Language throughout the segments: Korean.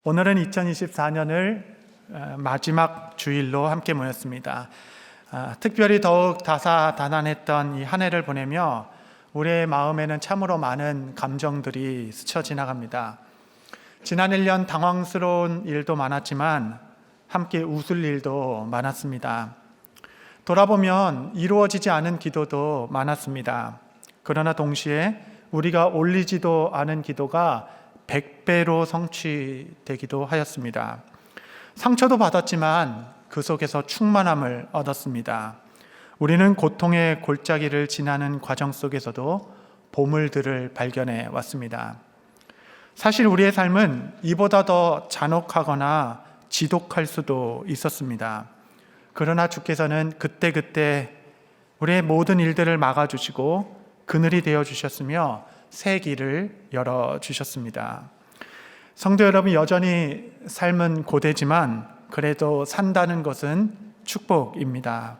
오늘은 2024년을 마지막 주일로 함께 모였습니다. 특별히 더욱 다사다난했던 이 한 해를 보내며 우리의 마음에는 참으로 많은 감정들이 스쳐 지나갑니다. 지난 1년 당황스러운 일도 많았지만 함께 웃을 일도 많았습니다. 돌아보면 이루어지지 않은 기도도 많았습니다. 그러나 동시에 우리가 올리지도 않은 기도가 100배로 성취되기도 하였습니다. 상처도 받았지만 그 속에서 충만함을 얻었습니다. 우리는 고통의 골짜기를 지나는 과정 속에서도 보물들을 발견해 왔습니다. 사실 우리의 삶은 이보다 더 잔혹하거나 지독할 수도 있었습니다. 그러나 주께서는 그때그때 우리의 모든 일들을 막아주시고 그늘이 되어주셨으며 새 길을 열어주셨습니다. 성도 여러분, 여전히 삶은 고되지만 그래도 산다는 것은 축복입니다.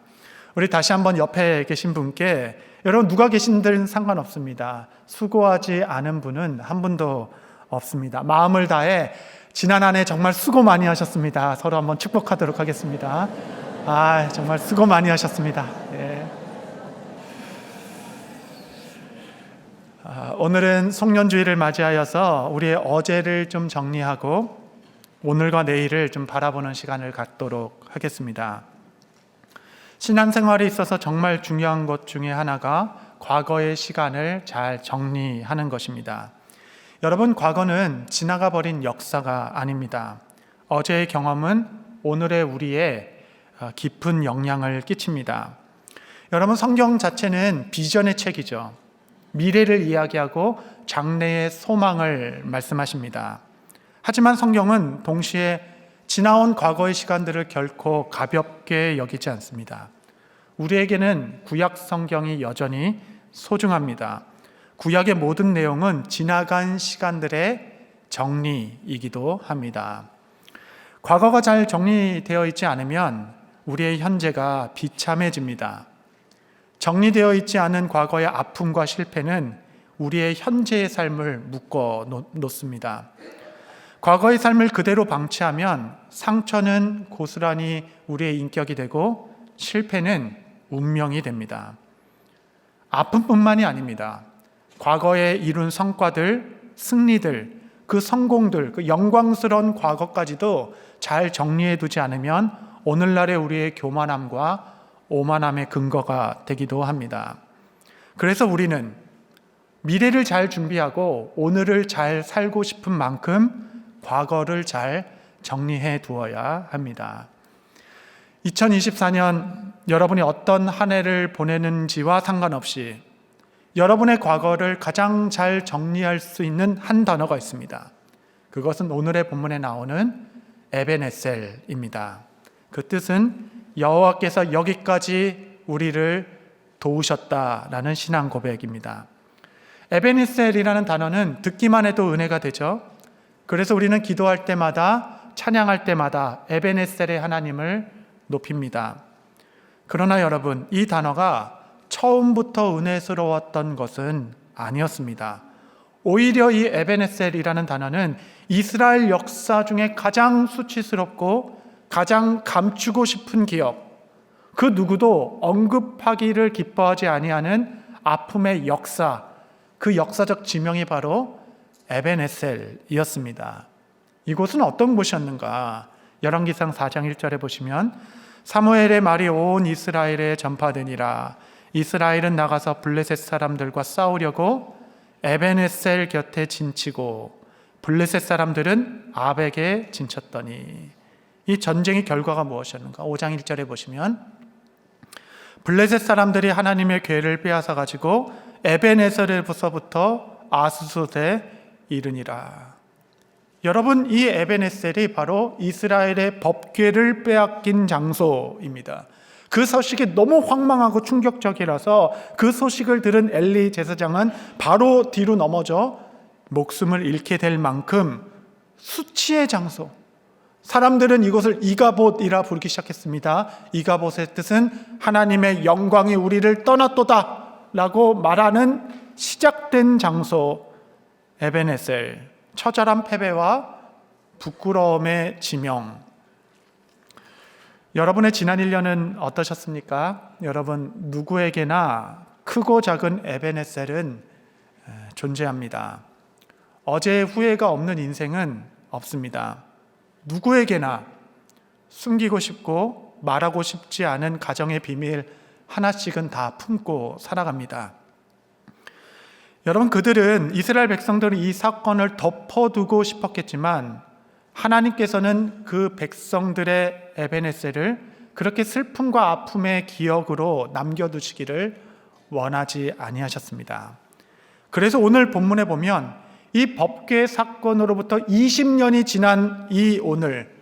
우리 다시 한번 옆에 계신 분께, 여러분 누가 계신든 상관없습니다. 수고하지 않은 분은 한 분도 없습니다. 마음을 다해 지난 한 해 정말 수고 많이 하셨습니다. 서로 한번 축복하도록 하겠습니다. 정말 수고 많이 하셨습니다. 오늘은 송년주일을 맞이하여서 우리의 어제를 좀 정리하고 오늘과 내일을 좀 바라보는 시간을 갖도록 하겠습니다. 신앙생활에 있어서 정말 중요한 것 중에 하나가 과거의 시간을 잘 정리하는 것입니다. 여러분, 과거는 지나가 버린 역사가 아닙니다. 어제의 경험은 오늘의 우리의 깊은 영향을 끼칩니다. 여러분, 성경 자체는 비전의 책이죠. 미래를 이야기하고 장래의 소망을 말씀하십니다. 하지만 성경은 동시에 지나온 과거의 시간들을 결코 가볍게 여기지 않습니다. 우리에게는 구약 성경이 여전히 소중합니다. 구약의 모든 내용은 지나간 시간들의 정리이기도 합니다. 과거가 잘 정리되어 있지 않으면 우리의 현재가 비참해집니다. 정리되어 있지 않은 과거의 아픔과 실패는 우리의 현재의 삶을 묶어 놓습니다. 과거의 삶을 그대로 방치하면 상처는 고스란히 우리의 인격이 되고 실패는 운명이 됩니다. 아픔뿐만이 아닙니다. 과거에 이룬 성과들, 승리들, 그 성공들, 그 영광스러운 과거까지도 잘 정리해 두지 않으면 오늘날의 우리의 교만함과 오만함의 근거가 되기도 합니다. 그래서 우리는 미래를 잘 준비하고 오늘을 잘 살고 싶은 만큼 과거를 잘 정리해 두어야 합니다. 2024년 여러분이 어떤 한 해를 보내는지와 상관없이 여러분의 과거를 가장 잘 정리할 수 있는 한 단어가 있습니다. 그것은 오늘의 본문에 나오는 에벤에셀입니다. 그 뜻은 여호와께서 여기까지 우리를 도우셨다라는 신앙 고백입니다. 에벤에셀이라는 단어는 듣기만 해도 은혜가 되죠. 그래서 우리는 기도할 때마다, 찬양할 때마다 에벤에셀의 하나님을 높입니다. 그러나 여러분, 이 단어가 처음부터 은혜스러웠던 것은 아니었습니다. 오히려 이 에벤에셀이라는 단어는 이스라엘 역사 중에 가장 수치스럽고 가장 감추고 싶은 기억, 그 누구도 언급하기를 기뻐하지 아니하는 아픔의 역사, 그 역사적 지명이 바로 에벤에셀이었습니다. 이곳은 어떤 곳이었는가? 열왕기상 4장 1절에 보시면 사무엘의 말이 온 이스라엘에 전파되니라. 이스라엘은 나가서 블레셋 사람들과 싸우려고 에벤에셀 곁에 진치고 블레셋 사람들은 아벡에 진쳤더니. 이 전쟁의 결과가 무엇이었는가? 5장 1절에 보시면 블레셋 사람들이 하나님의 궤를 빼앗아 가지고 에벤에셀에서부터 아스솥에 이르니라. 여러분, 이 에벤에셀이 바로 이스라엘의 법궤를 빼앗긴 장소입니다. 그 소식이 너무 황망하고 충격적이라서 그 소식을 들은 엘리 제사장은 바로 뒤로 넘어져 목숨을 잃게 될 만큼 수치의 장소, 사람들은 이것을 이가봇이라 부르기 시작했습니다. 이가봇의 뜻은 하나님의 영광이 우리를 떠났도다 라고 말하는 시작된 장소 에벤에셀, 처절한 패배와 부끄러움의 지명. 여러분의 지난 1년은 어떠셨습니까? 여러분, 누구에게나 크고 작은 에베네셀은 존재합니다. 어제의 후회가 없는 인생은 없습니다. 누구에게나 숨기고 싶고 말하고 싶지 않은 가정의 비밀 하나씩은 다 품고 살아갑니다. 여러분, 그들은, 이스라엘 백성들은 이 사건을 덮어두고 싶었겠지만 하나님께서는 그 백성들의 에베네셀을 그렇게 슬픔과 아픔의 기억으로 남겨두시기를 원하지 아니하셨습니다. 그래서 오늘 본문에 보면 이 법궤 사건으로부터 20년이 지난 이 오늘,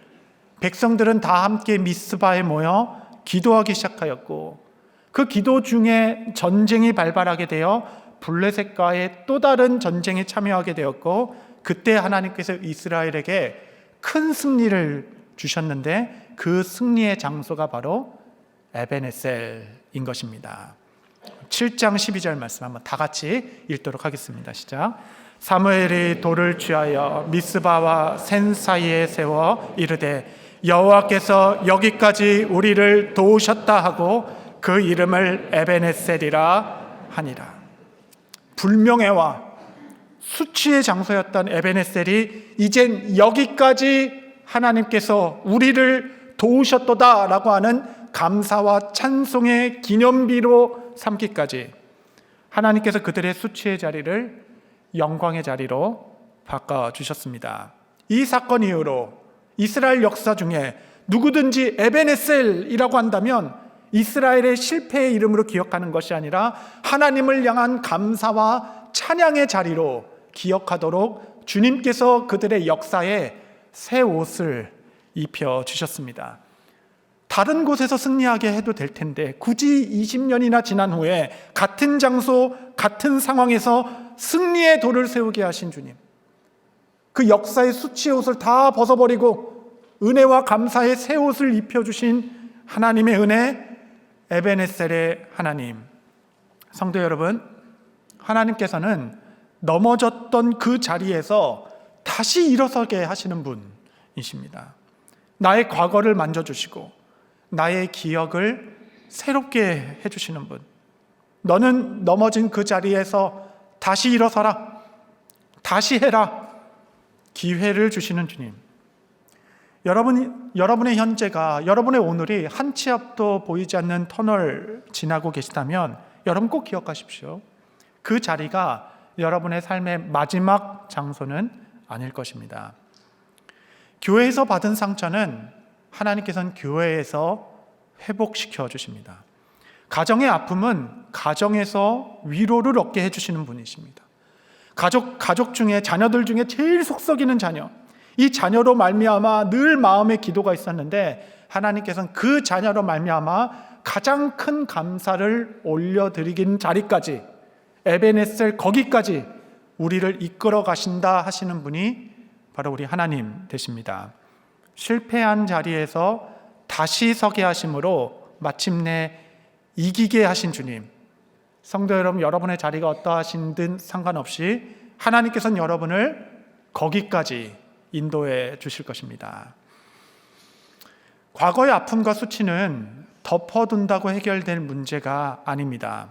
백성들은 다 함께 미스바에 모여 기도하기 시작하였고, 그 기도 중에 전쟁이 발발하게 되어 블레셋과의 또 다른 전쟁에 참여하게 되었고, 그때 하나님께서 이스라엘에게 큰 승리를 주셨는데 그 승리의 장소가 바로 에베네셀인 것입니다. 7장 12절 말씀 한번 다 같이 읽도록 하겠습니다. 시작. 사무엘이 돌을 취하여 미스바와 센 사이에 세워 이르되 여호와께서 여기까지 우리를 도우셨다 하고 그 이름을 에베네셀이라 하니라. 불명예와 수치의 장소였던 에베네셀이 이젠 여기까지 하나님께서 우리를 도우셨도다 라고 하는 감사와 찬송의 기념비로 삼기까지 하나님께서 그들의 수치의 자리를 영광의 자리로 바꿔주셨습니다. 이 사건 이후로 이스라엘 역사 중에 누구든지 에베네셀이라고 한다면 이스라엘의 실패의 이름으로 기억하는 것이 아니라 하나님을 향한 감사와 찬양의 자리로 기억하도록 주님께서 그들의 역사에 새 옷을 입혀주셨습니다. 다른 곳에서 승리하게 해도 될 텐데 굳이 20년이나 지난 후에 같은 장소, 같은 상황에서 승리의 돌을 세우게 하신 주님, 그 역사의 수치의 옷을 다 벗어버리고 은혜와 감사의 새 옷을 입혀주신 하나님의 은혜, 에베네셀의 하나님. 성도 여러분, 하나님께서는 넘어졌던 그 자리에서 다시 일어서게 하시는 분이십니다. 나의 과거를 만져주시고 나의 기억을 새롭게 해주시는 분. 너는 넘어진 그 자리에서 다시 일어서라, 다시 해라, 기회를 주시는 주님. 여러분의 현재가, 여러분의 오늘이 한 치 앞도 보이지 않는 터널 지나고 계시다면 여러분 꼭 기억하십시오. 그 자리가 여러분의 삶의 마지막 장소는 아닐 것입니다. 교회에서 받은 상처는 하나님께서는 교회에서 회복시켜 주십니다. 가정의 아픔은 가정에서 위로를 얻게 해주시는 분이십니다. 가족 중에, 자녀들 중에 제일 속 썩이는 자녀, 이 자녀로 말미암아 늘 마음에 기도가 있었는데 하나님께서는 그 자녀로 말미암아 가장 큰 감사를 올려드리긴 자리까지, 에베네셀 거기까지 우리를 이끌어 가신다 하시는 분이 바로 우리 하나님 되십니다. 실패한 자리에서 다시 서게 하심으로 마침내 이기게 하신 주님. 성도 여러분, 여러분의 자리가 어떠하신든 상관없이 하나님께서는 여러분을 거기까지 인도해 주실 것입니다. 과거의 아픔과 수치는 덮어둔다고 해결될 문제가 아닙니다.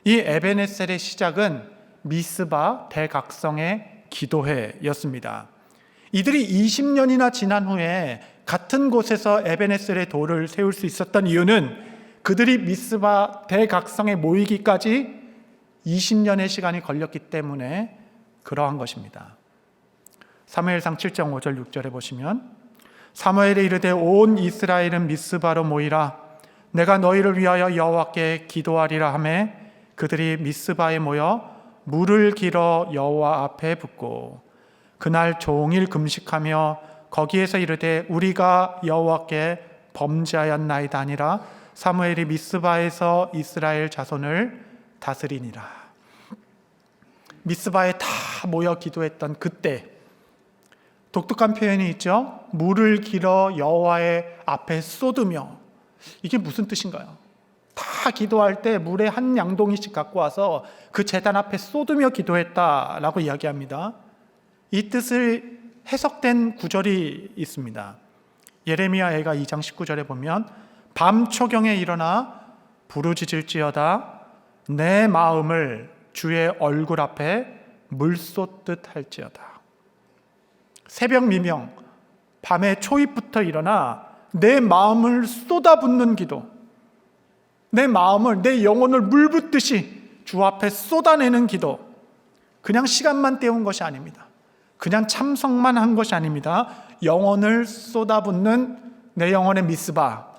이 에베네셀의 시작은 미스바 대각성의 기도회였습니다. 이들이 20년이나 지난 후에 같은 곳에서 에베네셀의 돌을 세울 수 있었던 이유는 그들이 미스바 대각성에 모이기까지 20년의 시간이 걸렸기 때문에 그러한 것입니다. 사무엘상 7장 5절 6절에 보시면 사무엘이 이르되 온 이스라엘은 미스바로 모이라 내가 너희를 위하여 여호와께 기도하리라 하매 그들이 미스바에 모여 물을 길어 여호와 앞에 붓고 그날 종일 금식하며 거기에서 이르되 우리가 여호와께 범죄하였나이다 아니라 사무엘이 미스바에서 이스라엘 자손을 다스리니라. 미스바에 다 모여 기도했던 그때 독특한 표현이 있죠. 물을 길어 여호와의 앞에 쏟으며. 이게 무슨 뜻인가요? 다 기도할 때 물에 한 양동이씩 갖고 와서 그 제단 앞에 쏟으며 기도했다라고 이야기합니다. 이 뜻을 해석된 구절이 있습니다. 예레미야애가 2장 19절에 보면 밤초경에 일어나 부르짖을지어다 내 마음을 주의 얼굴 앞에 물쏟듯 할지어다. 새벽 미명 밤의 초입부터 일어나 내 마음을 쏟아붓는 기도, 내 마음을, 내 영혼을 물 붓듯이 주 앞에 쏟아내는 기도, 그냥 시간만 때운 것이 아닙니다. 그냥 참석만 한 것이 아닙니다. 영혼을 쏟아붓는 내 영혼의 미스바.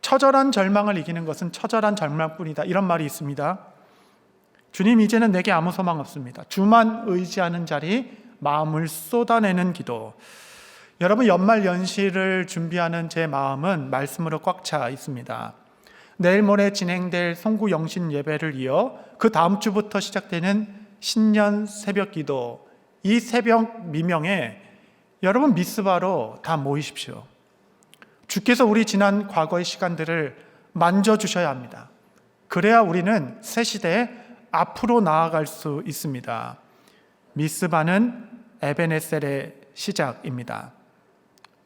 처절한 절망을 이기는 것은 처절한 절망뿐이다, 이런 말이 있습니다. 주님, 이제는 내게 아무 소망 없습니다. 주만 의지하는 자리, 마음을 쏟아내는 기도. 여러분, 연말 연시를 준비하는 제 마음은 말씀으로 꽉 차 있습니다. 내일 모레 진행될 송구 영신 예배를 이어 그 다음 주부터 시작되는 신년 새벽 기도, 이 새벽 미명에 여러분 미스바로 다 모이십시오. 주께서 우리 지난 과거의 시간들을 만져주셔야 합니다. 그래야 우리는 새 시대에 앞으로 나아갈 수 있습니다. 미스바는 에베네셀의 시작입니다.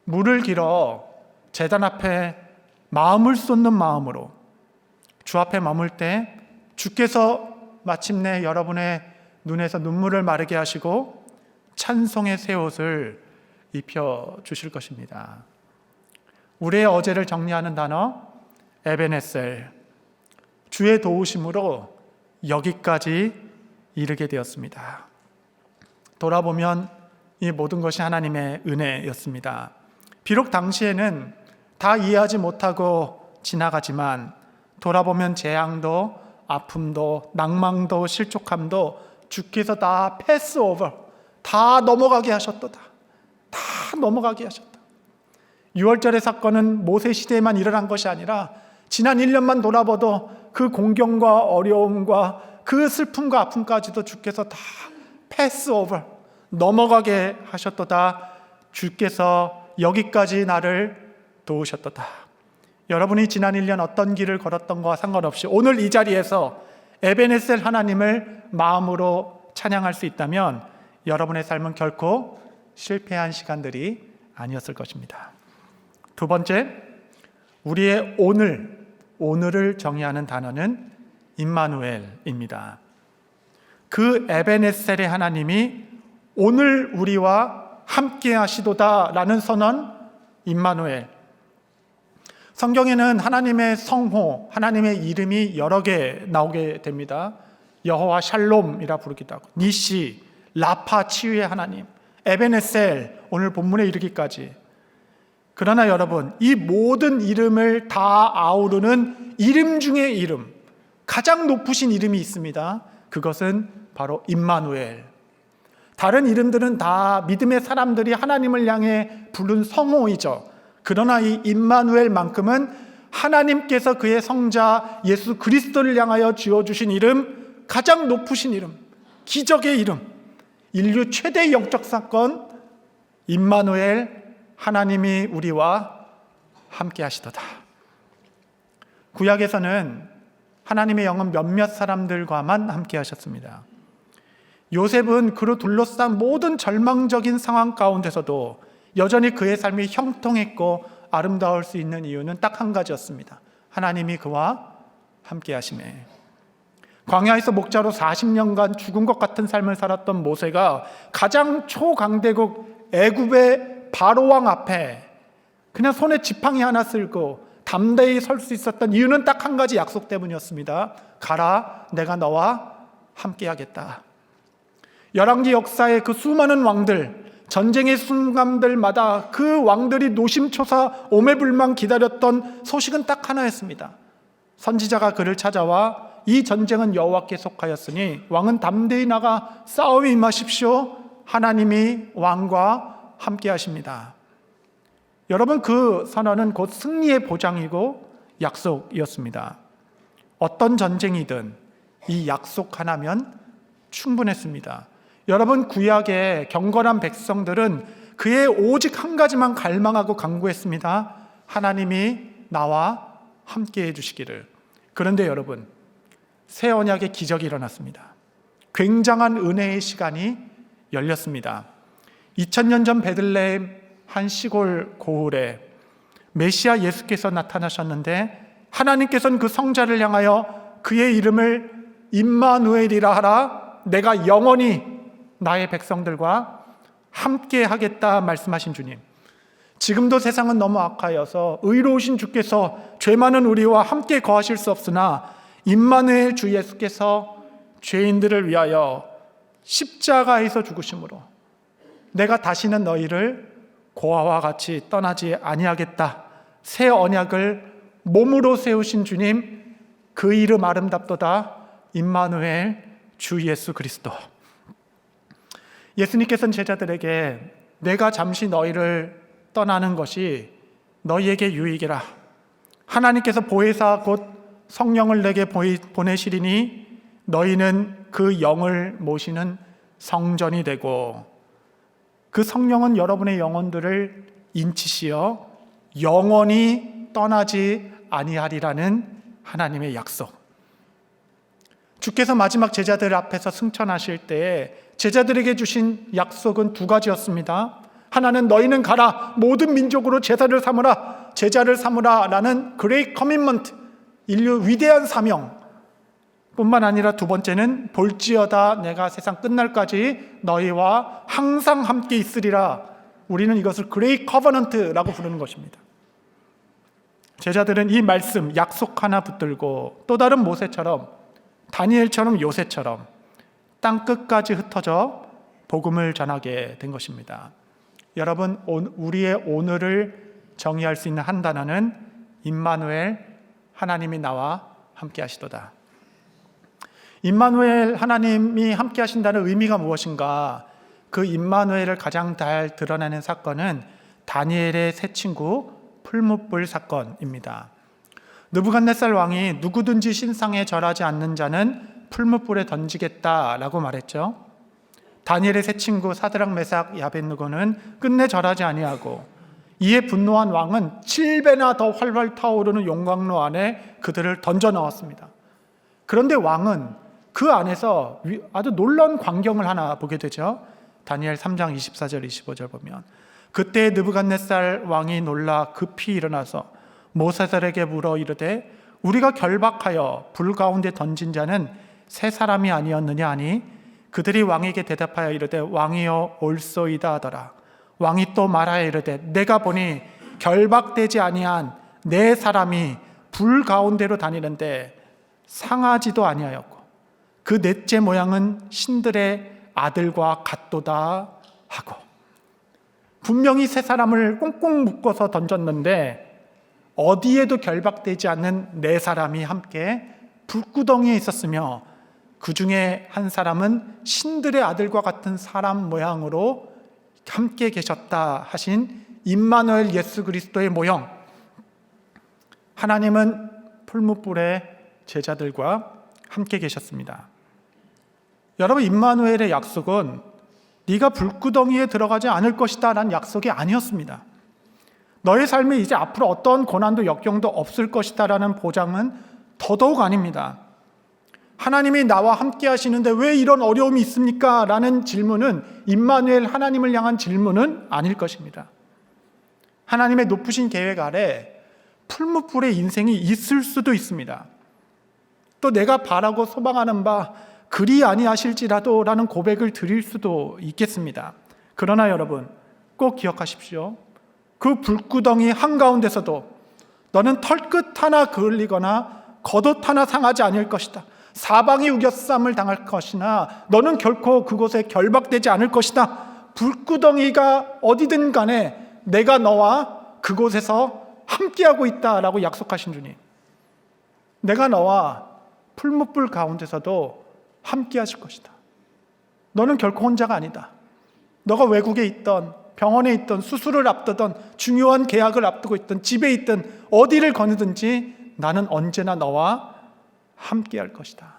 물을 길어 제단 앞에 마음을 쏟는 마음으로 주 앞에 머물 때 주께서 마침내 여러분의 눈에서 눈물을 마르게 하시고 찬송의 새 옷을 입혀주실 것입니다. 우리의 어제를 정리하는 단어 에베네셀, 주의 도우심으로 여기까지 이르게 되었습니다. 돌아보면 이 모든 것이 하나님의 은혜였습니다. 비록 당시에는 다 이해하지 못하고 지나가지만 돌아보면 재앙도 아픔도 낭망도 실족함도 주께서 다 패스 오버, 다 넘어가게 하셨도다. 다 넘어가게 하셨다. 6월절의 사건은 모세 시대에만 일어난 것이 아니라 지난 1년만 돌아봐도 그 공경과 어려움과 그 슬픔과 아픔까지도 주께서 다 패스 오버, 넘어가게 하셨도다. 주께서 여기까지 나를 도우셨도다. 여러분이 지난 1년 어떤 길을 걸었던 것과 상관없이 오늘 이 자리에서 에베네셀 하나님을 마음으로 찬양할 수 있다면 여러분의 삶은 결코 실패한 시간들이 아니었을 것입니다. 두 번째, 우리의 오늘을 정의하는 단어는 임마누엘입니다. 그 에베네셀의 하나님이 오늘 우리와 함께 하시도다라는 선언, 임마누엘. 성경에는 하나님의 성호, 하나님의 이름이 여러 개 나오게 됩니다. 여호와 샬롬이라 부르기도 하고, 니시, 라파 치유의 하나님, 에베네셀, 오늘 본문에 이르기까지. 그러나 여러분, 이 모든 이름을 다 아우르는 이름 중의 이름, 가장 높으신 이름이 있습니다. 그것은 바로 임마누엘. 다른 이름들은 다 믿음의 사람들이 하나님을 향해 부른 성호이죠. 그러나 이 임마누엘만큼은 하나님께서 그의 성자 예수 그리스도를 향하여 지어주신 이름, 가장 높으신 이름, 기적의 이름, 인류 최대의 영적 사건, 임마누엘, 하나님이 우리와 함께 하시도다. 구약에서는 하나님의 영은 몇몇 사람들과만 함께 하셨습니다. 요셉은 그로 둘러싼 모든 절망적인 상황 가운데서도 여전히 그의 삶이 형통했고 아름다울 수 있는 이유는 딱 한 가지였습니다. 하나님이 그와 함께 하심에. 광야에서 목자로 40년간 죽은 것 같은 삶을 살았던 모세가 가장 초강대국 애굽의 바로왕 앞에 그냥 손에 지팡이 하나 쓸고 담대히 설 수 있었던 이유는 딱 한 가지 약속 때문이었습니다. 가라, 내가 너와 함께 하겠다. 열왕기 역사의 그 수많은 왕들, 전쟁의 순간들마다 그 왕들이 노심초사 오매불망 기다렸던 소식은 딱 하나였습니다. 선지자가 그를 찾아와 이 전쟁은 여호와께 속하였으니 왕은 담대히 나가 싸움에 임하십시오. 하나님이 왕과 함께 하십니다. 여러분, 그 선언은 곧 승리의 보장이고 약속이었습니다. 어떤 전쟁이든 이 약속 하나면 충분했습니다. 여러분, 구약의 경건한 백성들은 그의 오직 한 가지만 갈망하고 간구했습니다. 하나님이 나와 함께 해주시기를. 그런데 여러분, 새 언약의 기적이 일어났습니다. 굉장한 은혜의 시간이 열렸습니다. 2000년 전 베들레헴 한 시골 고을에 메시아 예수께서 나타나셨는데 하나님께서는 그 성자를 향하여 그의 이름을 임마누엘이라 하라, 내가 영원히 나의 백성들과 함께 하겠다 말씀하신 주님. 지금도 세상은 너무 악하여서 의로우신 주께서 죄 많은 우리와 함께 거하실 수 없으나 임마누엘 주 예수께서 죄인들을 위하여 십자가에서 죽으심으로 내가 다시는 너희를 고아와 같이 떠나지 아니하겠다, 새 언약을 몸으로 세우신 주님, 그 이름 아름답도다, 임마누엘 주 예수 그리스도. 예수님께서는 제자들에게 내가 잠시 너희를 떠나는 것이 너희에게 유익이라, 하나님께서 보혜사 곧 성령을 내게 보내시리니 너희는 그 영을 모시는 성전이 되고 그 성령은 여러분의 영혼들을 인치시어 영원히 떠나지 아니하리라는 하나님의 약속. 주께서 마지막 제자들 앞에서 승천하실 때에 제자들에게 주신 약속은 두 가지였습니다. 하나는 너희는 가라, 모든 민족으로 제자를 삼으라 라는 그레이트 커밋먼트, 인류 위대한 사명 뿐만 아니라 두 번째는 볼지어다 내가 세상 끝날까지 너희와 항상 함께 있으리라. 우리는 이것을 그레이트 커버넌트라고 부르는 것입니다. 제자들은 이 말씀, 약속 하나 붙들고 또 다른 모세처럼, 다니엘처럼, 요새처럼 땅 끝까지 흩어져 복음을 전하게 된 것입니다. 여러분, 우리의 오늘을 정의할 수 있는 한 단어는 임마누엘, 하나님이 나와 함께 하시도다. 임마누엘, 하나님이 함께 하신다는 의미가 무엇인가? 그 임마누엘을 가장 잘 드러내는 사건은 다니엘의 세 친구 풀무불 사건입니다. 느부갓네살 왕이 누구든지 신상에 절하지 않는 자는 풀무불에 던지겠다라고 말했죠. 다니엘의 세 친구 사드락, 메삭, 야벳느고는 끝내 절하지 아니하고 이에 분노한 왕은 7배나 더 활활 타오르는 용광로 안에 그들을 던져 넣었습니다. 그런데 왕은 그 안에서 아주 놀라운 광경을 하나 보게 되죠. 다니엘 3장 24절 25절 보면 그때 느부갓네살 왕이 놀라 급히 일어나서 모세들에게 물어 이르되 우리가 결박하여 불 가운데 던진 자는 세 사람이 아니었느냐 하니 그들이 왕에게 대답하여 이르되 왕이여 올소이다 하더라. 왕이 또 말하여 이르되 내가 보니 결박되지 아니한 네 사람이 불 가운데로 다니는데 상하지도 아니하였고 그 넷째 모양은 신들의 아들과 같도다 하고, 분명히 세 사람을 꽁꽁 묶어서 던졌는데 어디에도 결박되지 않는 네 사람이 함께 불구덩이에 있었으며 그 중에 한 사람은 신들의 아들과 같은 사람 모양으로 함께 계셨다 하신 임마누엘 예수 그리스도의 모형. 하나님은 풀무불의 제자들과 함께 계셨습니다. 여러분, 임마누엘의 약속은 네가 불구덩이에 들어가지 않을 것이다 라는 약속이 아니었습니다. 너의 삶에 이제 앞으로 어떤 고난도 역경도 없을 것이다 라는 보장은 더더욱 아닙니다. 하나님이 나와 함께 하시는데 왜 이런 어려움이 있습니까? 라는 질문은 임마누엘, 하나님을 향한 질문은 아닐 것입니다. 하나님의 높으신 계획 아래 풀무불의 인생이 있을 수도 있습니다. 또 내가 바라고 소망하는 바 그리 아니하실지라도 라는 고백을 드릴 수도 있겠습니다. 그러나 여러분, 꼭 기억하십시오. 그 불구덩이 한가운데서도 너는 털끝 하나 그을리거나 겉옷 하나 상하지 않을 것이다. 사방이 우겨쌈을 당할 것이나 너는 결코 그곳에 결박되지 않을 것이다. 불구덩이가 어디든 간에 내가 너와 그곳에서 함께하고 있다라고 약속하신 주님. 내가 너와 풀무불 가운데서도 함께 하실 것이다. 너는 결코 혼자가 아니다. 너가 외국에 있던, 병원에 있던, 수술을 앞두던, 중요한 계약을 앞두고 있던, 집에 있던, 어디를 거느든지 나는 언제나 너와 함께 할 것이다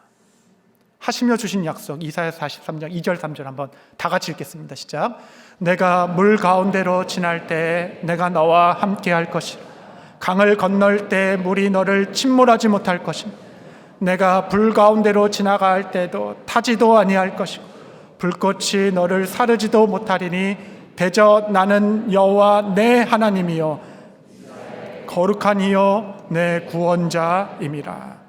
하시며 주신 약속. 이사야 43장 2절 3절 한번 다 같이 읽겠습니다. 시작. 내가 물 가운데로 지날 때 내가 너와 함께 할 것이라. 강을 건널 때 물이 너를 침몰하지 못할 것이라. 내가 불 가운데로 지나갈 때도 타지도 아니할 것이고 불꽃이 너를 사르지도 못하리니 대저 나는 여호와 내 하나님이요 거룩한 이요 내 구원자임이라.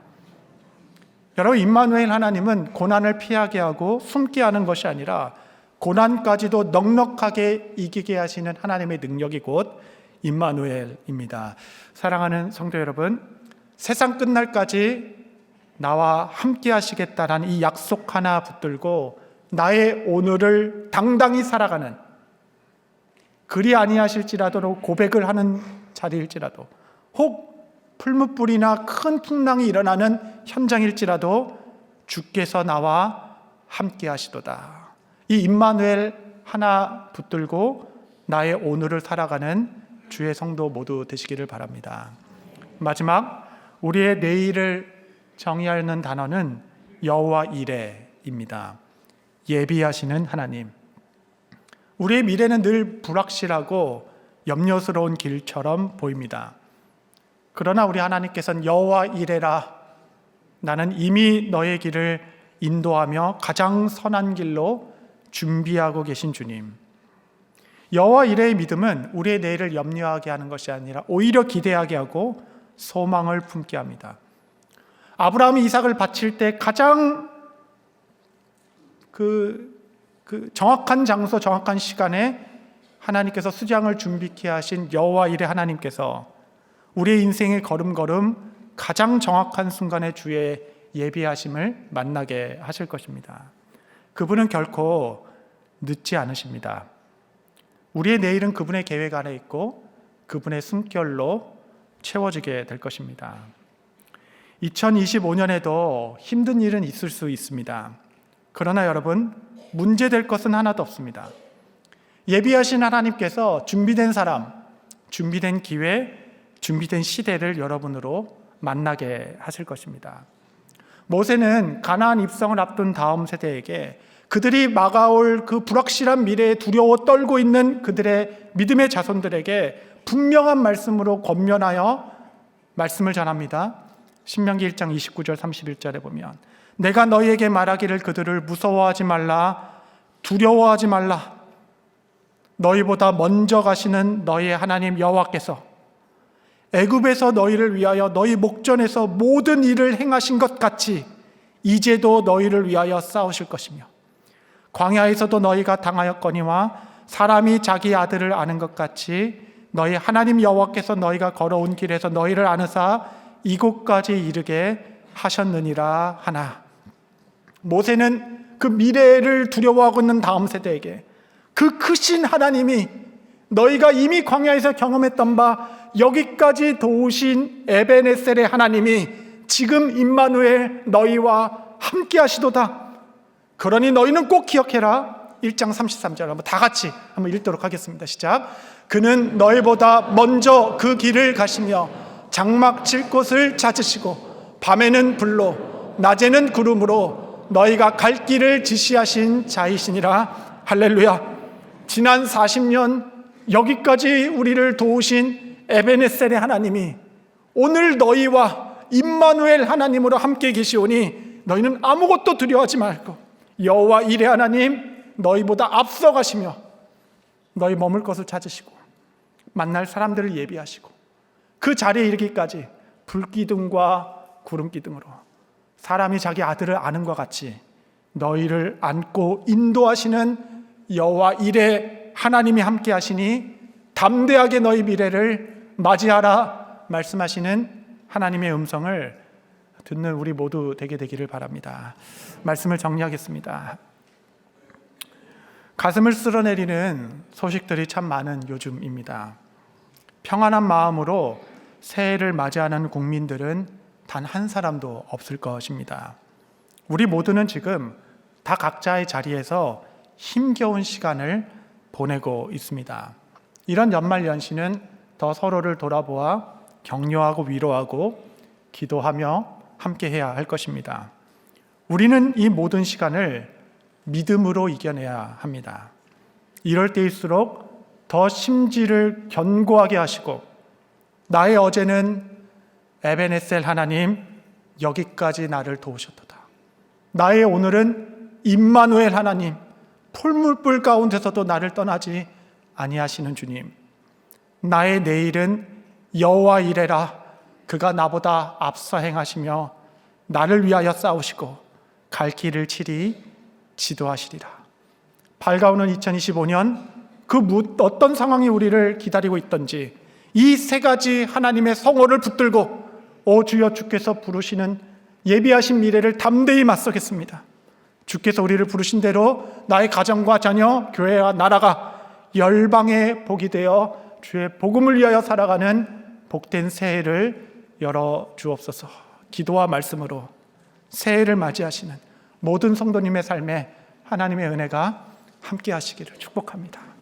여러분, 임마누엘 하나님은 고난을 피하게 하고 숨게 하는 것이 아니라 고난까지도 넉넉하게 이기게 하시는 하나님의 능력이 곧 임마누엘입니다. 사랑하는 성도 여러분, 세상 끝날까지 나와 함께 하시겠다라는 이 약속 하나 붙들고 나의 오늘을 당당히 살아가는, 그리 아니하실지라도 고백을 하는 자리일지라도, 혹 풀무불이나 큰 풍랑이 일어나는 현장일지라도 주께서 나와 함께 하시도다. 이 임마누엘 하나 붙들고 나의 오늘을 살아가는 주의 성도 모두 되시기를 바랍니다. 마지막, 우리의 내일을 정의하는 단어는 여호와 이레입니다. 예비하시는 하나님. 우리의 미래는 늘 불확실하고 염려스러운 길처럼 보입니다. 그러나 우리 하나님께서는 여호와 이레라, 나는 이미 너의 길을 인도하며 가장 선한 길로 준비하고 계신 주님. 여호와 이레의 믿음은 우리의 내일을 염려하게 하는 것이 아니라 오히려 기대하게 하고 소망을 품게 합니다. 아브라함이 이삭을 바칠 때 가장 정확한 장소, 정확한 시간에 하나님께서 수장을 준비케 하신 여호와 이레 하나님께서 우리의 인생의 걸음걸음 가장 정확한 순간에 주의 예비하심을 만나게 하실 것입니다. 그분은 결코 늦지 않으십니다. 우리의 내일은 그분의 계획 안에 있고 그분의 숨결로 채워지게 될 것입니다. 2025년에도 힘든 일은 있을 수 있습니다. 그러나 여러분, 문제될 것은 하나도 없습니다. 예비하신 하나님께서 준비된 사람, 준비된 기회, 준비된 시대를 여러분으로 만나게 하실 것입니다. 모세는 가나안 입성을 앞둔 다음 세대에게 그들이 막아올 그 불확실한 미래에 두려워 떨고 있는 그들의 믿음의 자손들에게 분명한 말씀으로 권면하여 말씀을 전합니다. 신명기 1장 29절 31절에 보면, 내가 너희에게 말하기를 그들을 무서워하지 말라, 두려워하지 말라. 너희보다 먼저 가시는 너희의 하나님 여호와께서 애굽에서 너희를 위하여 너희 목전에서 모든 일을 행하신 것 같이 이제도 너희를 위하여 싸우실 것이며, 광야에서도 너희가 당하였거니와 사람이 자기 아들을 아는 것 같이 너희 하나님 여호와께서 너희가 걸어온 길에서 너희를 아느사 이곳까지 이르게 하셨느니라 하나. 모세는 그 미래를 두려워하고 있는 다음 세대에게 그 크신 하나님이 너희가 이미 광야에서 경험했던 바 여기까지 도우신 에베네셀의 하나님이 지금 임마누엘 너희와 함께 하시도다. 그러니 너희는 꼭 기억해라. 1장 33절 한번 다 같이 한번 읽도록 하겠습니다. 시작. 그는 너희보다 먼저 그 길을 가시며 장막 칠 곳을 찾으시고 밤에는 불로 낮에는 구름으로 너희가 갈 길을 지시하신 자이시니라. 할렐루야. 지난 40년 여기까지 우리를 도우신 에베네셀의 하나님이 오늘 너희와 임마누엘 하나님으로 함께 계시오니 너희는 아무것도 두려워하지 말고 여호와 이레 하나님 너희보다 앞서가시며 너희 머물 것을 찾으시고 만날 사람들을 예비하시고 그 자리에 이르기까지 불기둥과 구름기둥으로 사람이 자기 아들을 아는 것 같이 너희를 안고 인도하시는 여호와 이레 하나님이 함께 하시니 담대하게 너희 미래를 맞이하라 말씀하시는 하나님의 음성을 듣는 우리 모두 되게 되기를 바랍니다. 말씀을 정리하겠습니다. 가슴을 쓸어내리는 소식들이 참 많은 요즘입니다. 평안한 마음으로 새해를 맞이하는 국민들은 단 한 사람도 없을 것입니다. 우리 모두는 지금 다 각자의 자리에서 힘겨운 시간을 보내고 있습니다. 이런 연말연시는 더 서로를 돌아보아 격려하고 위로하고 기도하며 함께해야 할 것입니다. 우리는 이 모든 시간을 믿음으로 이겨내야 합니다. 이럴 때일수록 더 심지를 견고하게 하시고 나의 어제는 에베네셀 하나님 여기까지 나를 도우셨도다. 나의 오늘은 임마누엘 하나님 풀물불 가운데서도 나를 떠나지 아니하시는 주님, 나의 내일은 여호와 이레라. 그가 나보다 앞서 행하시며 나를 위하여 싸우시고 갈 길을 치리 지도하시리라. 밝아오는 2025년 그 어떤 상황이 우리를 기다리고 있던지 이 세 가지 하나님의 성호를 붙들고 오 주여 주께서 부르시는 예비하신 미래를 담대히 맞서겠습니다. 주께서 우리를 부르신 대로 나의 가정과 자녀, 교회와 나라가 열방의 복이 되어 주의 복음을 위하여 살아가는 복된 새해를 열어 주옵소서. 기도와 말씀으로 새해를 맞이하시는 모든 성도님의 삶에 하나님의 은혜가 함께 하시기를 축복합니다.